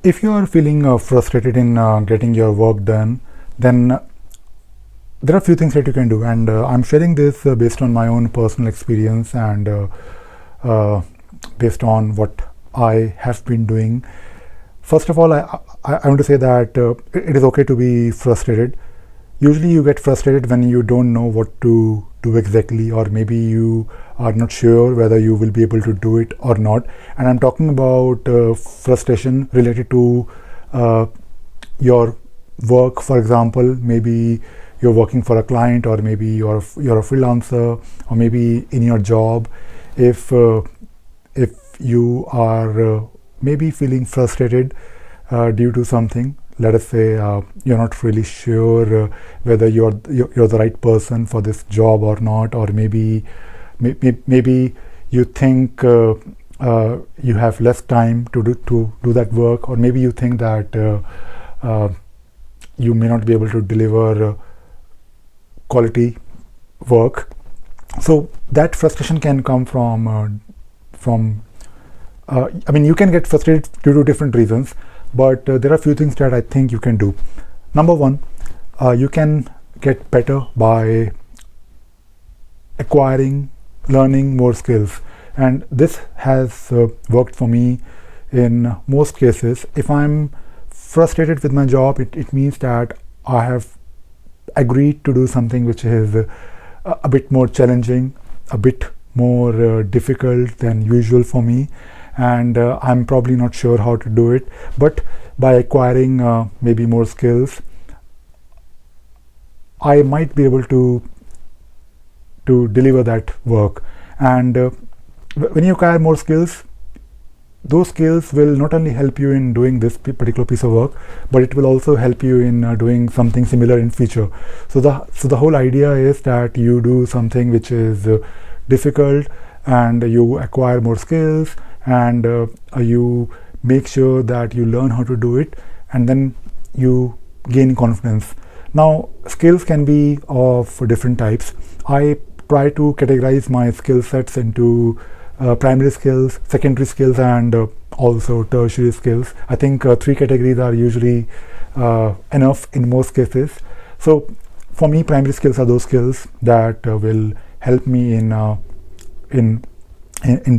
If you are feeling frustrated in getting your work done, then there are a few things that you can do, and I'm sharing this based on my own personal experience and uh, based on what I have been doing. First of all, I want to say that it is okay to be frustrated. Usually you get frustrated when you don't know what to do exactly, or maybe you are not sure whether you will be able to do it or not. And I'm talking about frustration related to uh, your work. For example, maybe you're working for a client, or maybe you're a freelancer, or maybe in your job. If you are maybe feeling frustrated due to something, let us say you're not really sure whether you're the right person for this job or not, or maybe you think you have less time to do that work, or maybe you think that you may not be able to deliver quality work. So that frustration can come from I mean, you can get frustrated due to different reasons, but there are a few things that I think you can do. Number one, you can get better by learning more skills, and this has worked for me in most cases. If I'm frustrated with my job, it means that I have agreed to do something which is a bit more challenging, a bit more difficult than usual for me, and I'm probably not sure how to do it. But by acquiring maybe more skills, I might be able to deliver that work. And when you acquire more skills, those skills will not only help you in doing this particular piece of work, but it will also help you in doing something similar in future. So the whole idea is that you do something which is difficult, and you acquire more skills, and you make sure that you learn how to do it, and then you gain confidence. Now, skills can be of different types. I try to categorize my skill sets into primary skills, secondary skills, and also tertiary skills. I think three categories are usually enough in most cases. So for me, primary skills are those skills that will help me in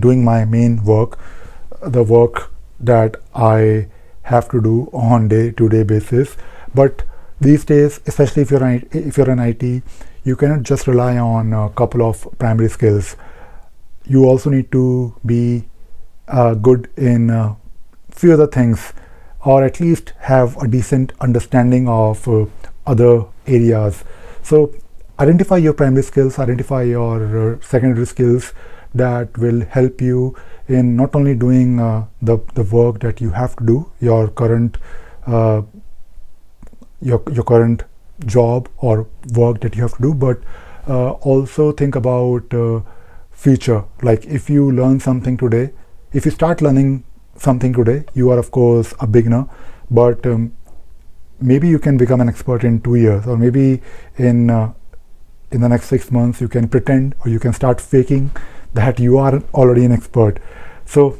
doing my main work, the work that I have to do on day-to-day basis. But these days, especially if you're an IT, you cannot just rely on a couple of primary skills. You also need to be good in few other things, or at least have a decent understanding of other areas. So identify your primary skills, identify your secondary skills that will help you in not only doing the work that you have to do, your current job or work that you have to do, but also think about future. Like, if you learn something today, if you start learning something today, you are of course a beginner, but maybe you can become an expert in 2 years, or maybe in the next 6 months you can pretend, or you can start faking that you are already an expert. So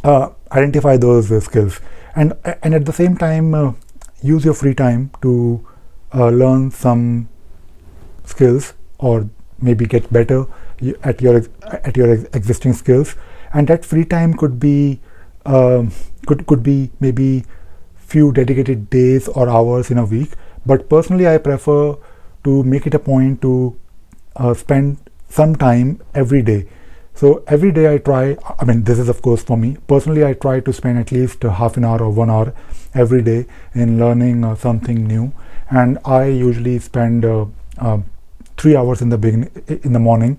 identify those skills, and at the same time use your free time to learn some skills, or maybe get better at your existing skills. And that free time could be maybe few dedicated days or hours in a week. But personally, I prefer to make it a point to spend some time every day. So every day I try, I mean, this is of course for me personally, I try to spend at least half an hour or 1 hour every day in learning something new. And I usually spend 3 hours in the morning.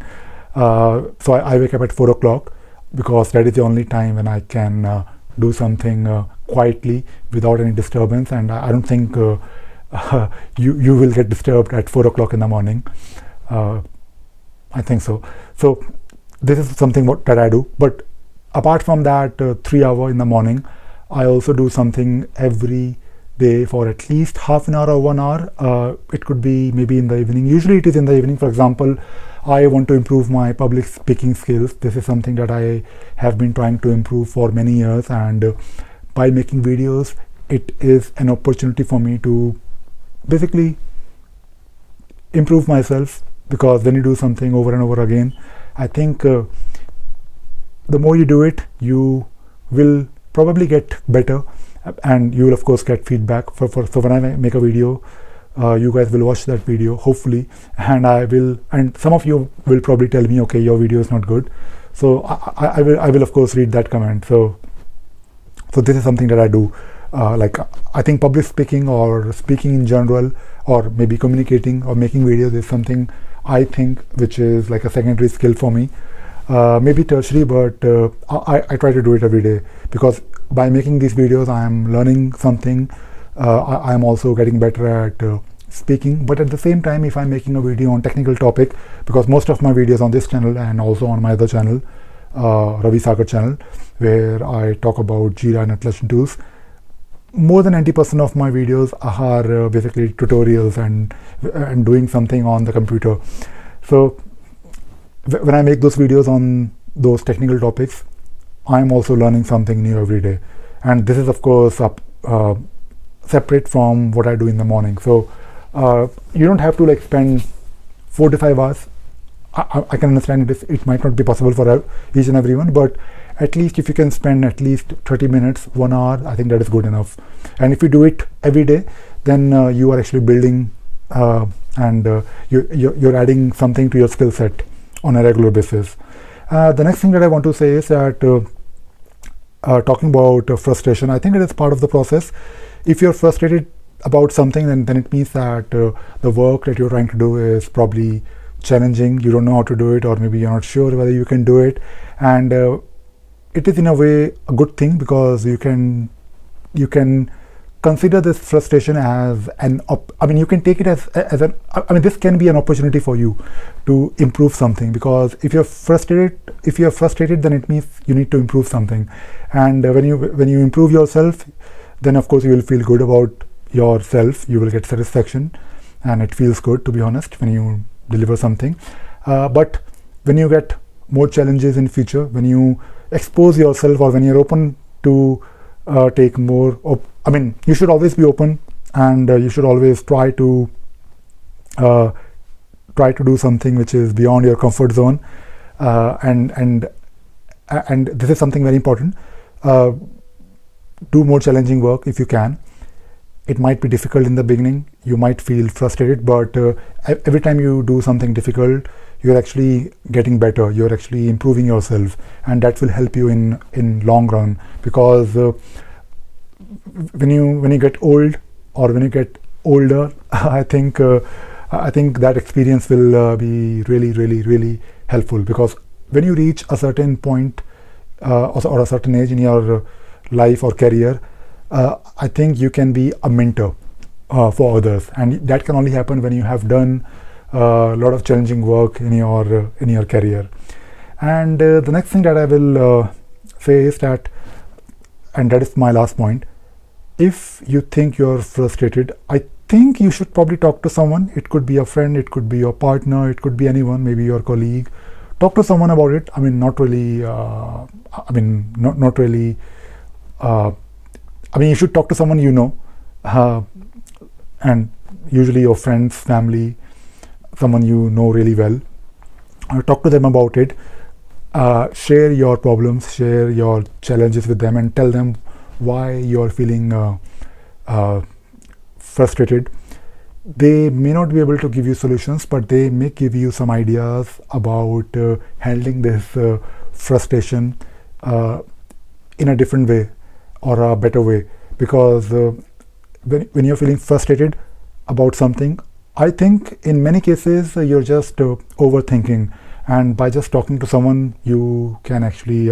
So I wake up at 4 o'clock, because that is the only time when I can do something quietly without any disturbance. And I don't think you will get disturbed at 4 o'clock in the morning. I think so. So this is something that I do. But apart from that 3 hour in the morning, I also do something every day for at least half an hour or 1 hour. It could be maybe in the evening. Usually it is in the evening. For example, I want to improve my public speaking skills. This is something that I have been trying to improve for many years, and by making videos, it is an opportunity for me to basically improve myself, because when you do something over and over again, I think the more you do it, you will probably get better, and you will of course get feedback. So when I make a video, you guys will watch that video hopefully, and some of you will probably tell me, okay, your video is not good. So I will of course read that comment. So this is something that I do. Like, I think public speaking or speaking in general, or maybe communicating or making videos, is something I think which is like a secondary skill for me, maybe tertiary, but I try to do it every day, because by making these videos I am learning something. I am also getting better at speaking, but at the same time, if I'm making a video on technical topic, because most of my videos on this channel and also on my other channel, Ravi Sagar channel, where I talk about Jira and Atlassian tools, more than 90% of my videos are basically tutorials and doing something on the computer. So when I make those videos on those technical topics, I'm also learning something new every day, and this is of course separate from what I do in the morning. So you don't have to like spend 4 to 5 hours. I can understand it might not be possible for each and everyone, but at least if you can spend at least 30 minutes, 1 hour, I think that is good enough. And if you do it every day, then you are actually building and you're adding something to your skill set on a regular basis. The next thing that I want to say is that talking about frustration, I think it is part of the process. If you're frustrated about something, then it means that the work that you're trying to do is probably challenging. You don't know how to do it, or maybe you're not sure whether you can do it, and it is in a way a good thing, because you can consider this frustration as you can take it as this can be an opportunity for you to improve something, because if you're frustrated, then it means you need to improve something. And when you improve yourself, then of course you will feel good about yourself. You will get satisfaction, and it feels good, to be honest, when you deliver something. But when you get more challenges in future, when you expose yourself, or when you're open to take more you should always be open, and you should always try to do something which is beyond your comfort zone, and this is something very important. Do more challenging work if you can. It might be difficult in the beginning, you might feel frustrated, but every time you do something difficult, you're actually getting better, you're actually improving yourself, and that will help you in long run. Because when you get old, or when you get older, I think that experience will be really, really, really helpful, because when you reach a certain point or a certain age in your life or career, I think you can be a mentor for others, and that can only happen when you have done a lot of challenging work in your career. And the next thing that I will say is that, and that is my last point, if you think you're frustrated, I think you should probably talk to someone. It could be a friend, it could be your partner, it could be anyone, maybe your colleague. Talk to someone about it. Not really. Not really. You should talk to someone you know, and usually your friends, family, someone you know really well. Talk to them about it. Share your problems, share your challenges with them, and tell them why you're feeling frustrated. They may not be able to give you solutions, but they may give you some ideas about handling this frustration in a different way, or a better way. Because when you're feeling frustrated about something, I think in many cases you're just overthinking, and by just talking to someone, you can actually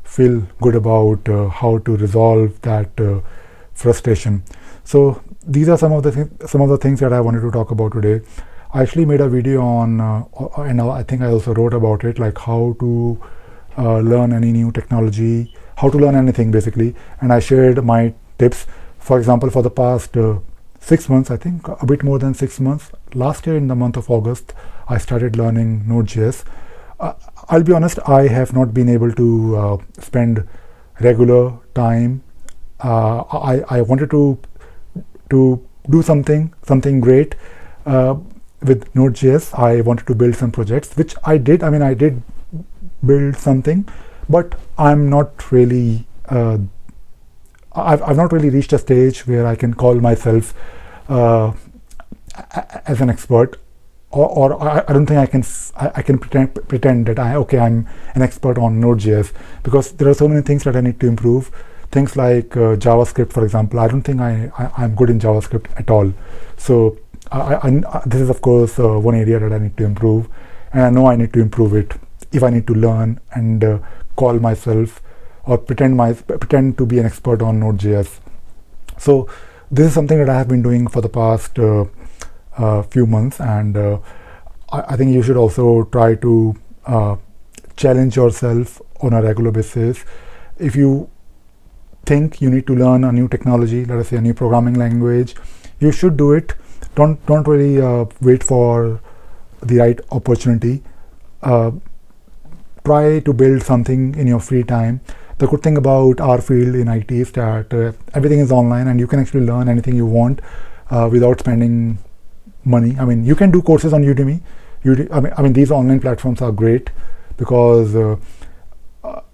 feel good about how to resolve that frustration. So these are some of the things that I wanted to talk about today. I actually made a video on and I think I also wrote about it, like how to learn any new technology, how to learn anything basically, and I shared my tips. For example, for the past 6 months, I think a bit more than 6 months, last year in the month of August, I started learning Node.js. I'll be honest, I have not been able to spend regular time I wanted to do something great with Node.js. I wanted to build some projects, which I did. I mean, I did build something, but I'm not really. I've not really reached a stage where I can call myself as an expert, or I don't think I can pretend that I'm an expert on Node.js, because there are so many things that I need to improve. Things like JavaScript, for example. I don't think I'm good in JavaScript at all. So this is, of course, one area that I need to improve, and I know I need to improve it if I need to learn and call myself or pretend to be an expert on Node.js. So this is something that I have been doing for the past few months, and I think you should also try to challenge yourself on a regular basis. If you think you need to learn a new technology, let us say a new programming language, you should do it. Don't really wait for the right opportunity. Try to build something in your free time. The good thing about our field in IT is that everything is online, and you can actually learn anything you want without spending money. I mean, you can do courses on Udemy. I mean, these online platforms are great because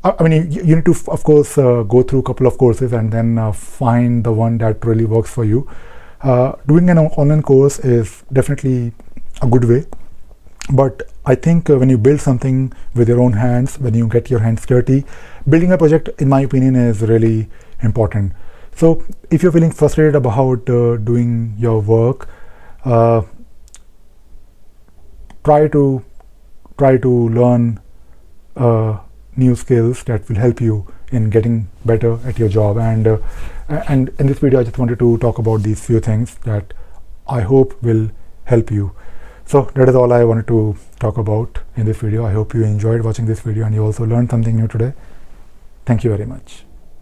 I mean, you need to, of course, go through a couple of courses and then find the one that really works for you. Doing an online course is definitely a good way, but I think when you build something with your own hands, when you get your hands dirty, building a project, in my opinion, is really important. So if you're feeling frustrated about doing your work, try to learn new skills that will help you in getting better at your job. And in this video, I just wanted to talk about these few things that I hope will help you. So that is all I wanted to talk about in this video. I hope you enjoyed watching this video and you also learned something new today. Thank you very much.